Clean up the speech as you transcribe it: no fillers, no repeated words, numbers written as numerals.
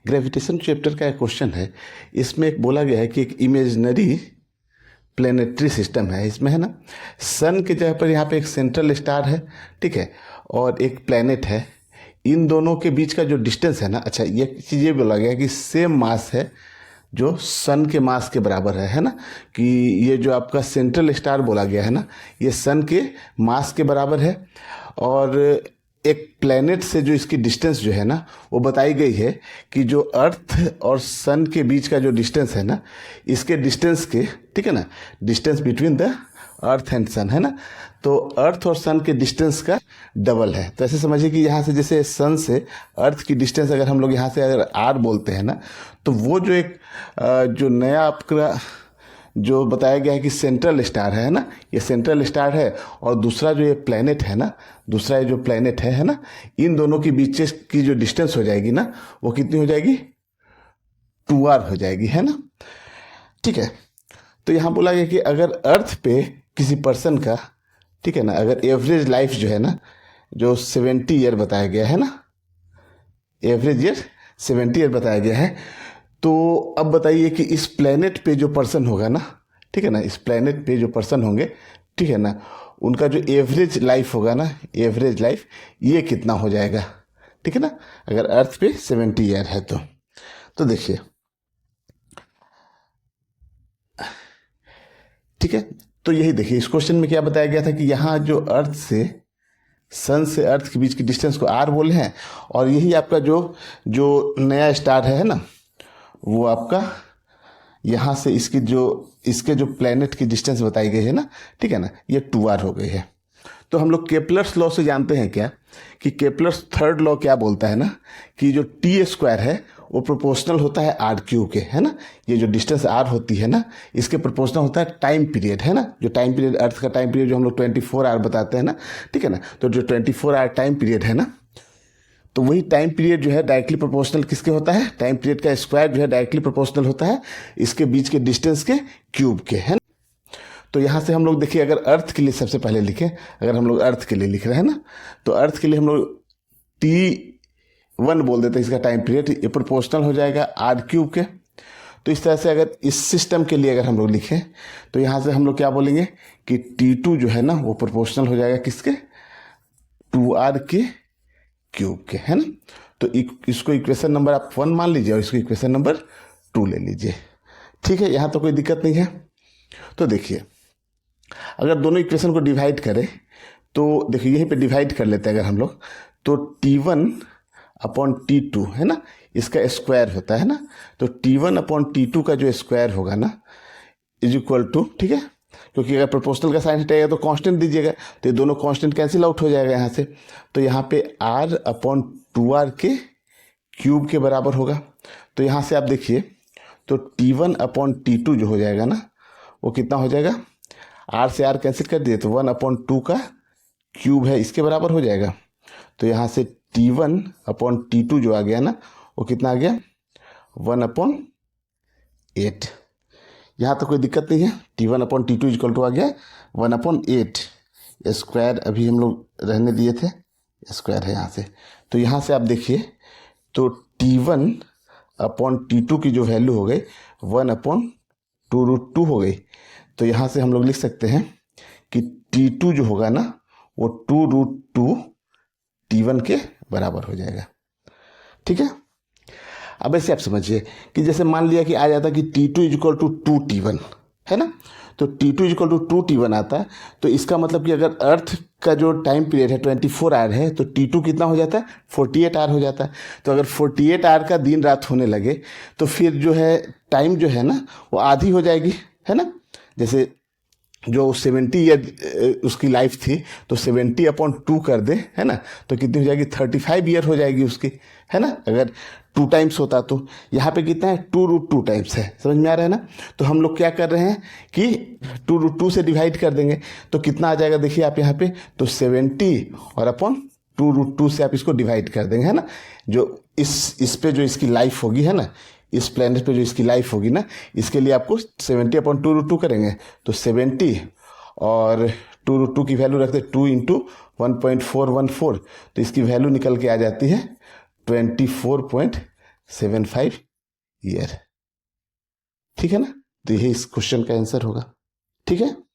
Gravitation chapter का एक question है। इसमें एक बोला गया है कि एक इमेजिनरी प्लेनेटरी सिस्टम है। इसमें है ना, सन के जगह पर यहाँ पे एक सेंट्रल स्टार है, ठीक है, और एक प्लेनेट है। इन दोनों के बीच का जो डिस्टेंस है ना, अच्छा ये चीज़ ये बोला गया है कि सेम मास है जो सन के मास के बराबर है ना, कि ये जो आपका सेंट्रल स्टार बोला गया है ना, ये सन के मास के बराबर है। और एक प्लेनेट से जो इसकी डिस्टेंस जो है ना, वो बताई गई है कि जो अर्थ और सन के बीच का जो डिस्टेंस है ना, इसके डिस्टेंस के, ठीक है ना, distance between the earth and sun है ना, तो अर्थ और सन के डिस्टेंस का डबल है। तो ऐसे समझिए कि यहाँ से जैसे सन से अर्थ की डिस्टेंस अगर हम लोग यहाँ से अगर आर बोलते हैं ना, तो वो जो एक जो नया आपका जो बताया गया है कि सेंट्रल स्टार है ना, ये सेंट्रल स्टार है, और दूसरा जो ये प्लेनेट है ना, दूसरा ये जो प्लेनेट है ना, इन दोनों के बीच की जो डिस्टेंस हो जाएगी ना, वो कितनी हो जाएगी, 2r हो जाएगी, है ना। ठीक है, तो यहाँ बोला गया कि अगर अर्थ पे किसी पर्सन का, ठीक है ना, अगर एवरेज लाइफ जो है ना, जो 70 ईयर बताया गया है ना, एवरेज ईयर 70 ईयर बताया गया है, तो अब बताइए कि इस प्लेनेट पे जो पर्सन होगा ना, ठीक है ना, इस प्लेनेट पे जो पर्सन होंगे, ठीक है ना, उनका जो एवरेज लाइफ होगा ना, एवरेज लाइफ ये कितना हो जाएगा, ठीक है ना, अगर अर्थ पे 70 ईयर है तो देखिए, ठीक है, तो यही देखिए इस क्वेश्चन में क्या बताया गया था कि यहाँ जो अर्थ से सन से अर्थ के बीच की डिस्टेंस को आर बोले हैं, और यही आपका जो नया स्टार है ना, वो आपका यहाँ से इसके जो प्लेनेट की डिस्टेंस बताई गई है ना, ठीक है ना, ये 2r हो गई है। तो हम लोग केपलर्स लॉ से जानते हैं क्या, कि केपलर्स थर्ड लॉ क्या बोलता है ना, कि जो टी स्क्वायर है वो प्रोपोर्शनल होता है आर क्यूब के, है ना। ये जो डिस्टेंस आर होती है ना, इसके प्रोपोर्शनल होता है टाइम पीरियड, है ना, जो टाइम पीरियड अर्थ का टाइम पीरियड जो हम लोग 24 आवर बताते हैं ना, ठीक है ना, तो जो 24 आवर टाइम पीरियड है ना, तो वही टाइम पीरियड जो है डायरेक्टली प्रोपोर्शनल किसके होता है, टाइम पीरियड का स्क्वायर जो है डायरेक्टली प्रोपोर्शनल होता है इसके बीच के डिस्टेंस के क्यूब के, है ना। तो यहाँ से हम लोग देखिए, अगर अर्थ के लिए सबसे पहले लिखें, अगर हम लोग अर्थ के लिए लिख रहे हैं ना, तो अर्थ के लिए हम लोग T1 बोल देते हैं, इसका टाइम पीरियड ये प्रोपोर्शनल हो जाएगा आर क्यूब के। तो इस तरह से अगर इस सिस्टम के लिए अगर हम लोग लिखें, तो यहाँ से हम लोग क्या बोलेंगे कि T2 जो है ना, वो प्रोपोर्शनल हो जाएगा किसके, 2r के क्यूब के, है ना। तो इसको इक्वेशन नंबर आप 1 मान लीजिए और इसको इक्वेशन नंबर 2 ले लीजिए, ठीक है, यहाँ तो कोई दिक्कत नहीं है। तो देखिए, अगर दोनों इक्वेशन को डिवाइड करें, तो देखिए यहीं पे डिवाइड कर लेते हैं अगर हम लोग, तो T1 अपॉन T2 है ना, इसका स्क्वायर होता है ना, तो T1 अपॉन T2 का जो स्क्वायर होगा ना, इज इक्वल टू, ठीक है, क्योंकि अगर प्रोपोर्शनल का साइन हटेगा तो कांस्टेंट दीजिएगा, तो ये दोनों कांस्टेंट कैंसिल आउट हो जाएगा यहाँ से, तो यहाँ पे r अपॉन 2r के क्यूब के बराबर होगा। तो यहाँ से आप देखिए, तो T1 अपॉन T2 जो हो जाएगा ना, वो कितना हो जाएगा, r से r कैंसिल कर दिए तो 1 अपॉन 2 का क्यूब है, इसके बराबर हो जाएगा। तो यहाँ से T1 अपॉन T2 जो आ गया ना, वो कितना आ गया, 1 अपॉन 8। यहाँ तो कोई दिक्कत नहीं है, T1 upon T2 equal to आ गया 1 अपॉन 8, स्क्वायर अभी हम लोग रहने दिए थे, स्क्वायर है यहाँ से। तो यहाँ से आप देखिए, तो T1 अपॉन T2 की जो वैल्यू हो गई 1 अपॉन 2√2 हो गई। तो यहाँ से हम लोग लिख सकते हैं कि T2 जो होगा ना, वो 2√2 T1 के बराबर हो जाएगा, ठीक है। अब ऐसे आप समझिए कि जैसे मान लिया कि आ जाता कि T2 इक्वल टू 2T1 है ना, तो T2 इक्वल टू 2T1 आता है, तो इसका मतलब कि अगर अर्थ का जो टाइम पीरियड है 24 आवर है, तो T2 कितना हो जाता है, 48 आवर हो जाता है। तो अगर 48 आवर का दिन रात होने लगे, तो फिर जो है टाइम जो है ना, वो आधी हो जाएगी, है ना। जैसे जो 70 ईयर उसकी लाइफ थी, तो 70 अपॉन 2 कर दे, है ना, तो कितनी हो जाएगी, 35 ईयर हो जाएगी उसकी, है ना, अगर 2 टाइम्स होता तो। यहाँ पे कितना है, 2√2 टाइम्स है, समझ में आ रहा है ना। तो हम लोग क्या कर रहे हैं कि 2√2 से डिवाइड कर देंगे, तो कितना आ जाएगा, देखिए आप यहाँ पे, तो 70 और अपॉन 2√2 से आप इसको डिवाइड कर देंगे, है ना। जो इस पे जो इसकी लाइफ होगी, है ना, इस प्लेनेट पे जो इसकी लाइफ होगी ना, इसके लिए आपको 70 अपॉन 2√2 करेंगे, तो 70 और 2√2 की वैल्यू रखते 2 इंटू 1.414, तो इसकी वैल्यू निकल के आ जाती है 24.7 75 ईयर। ठीक है ना, तो यही इस क्वेश्चन का आंसर होगा। ठीक है।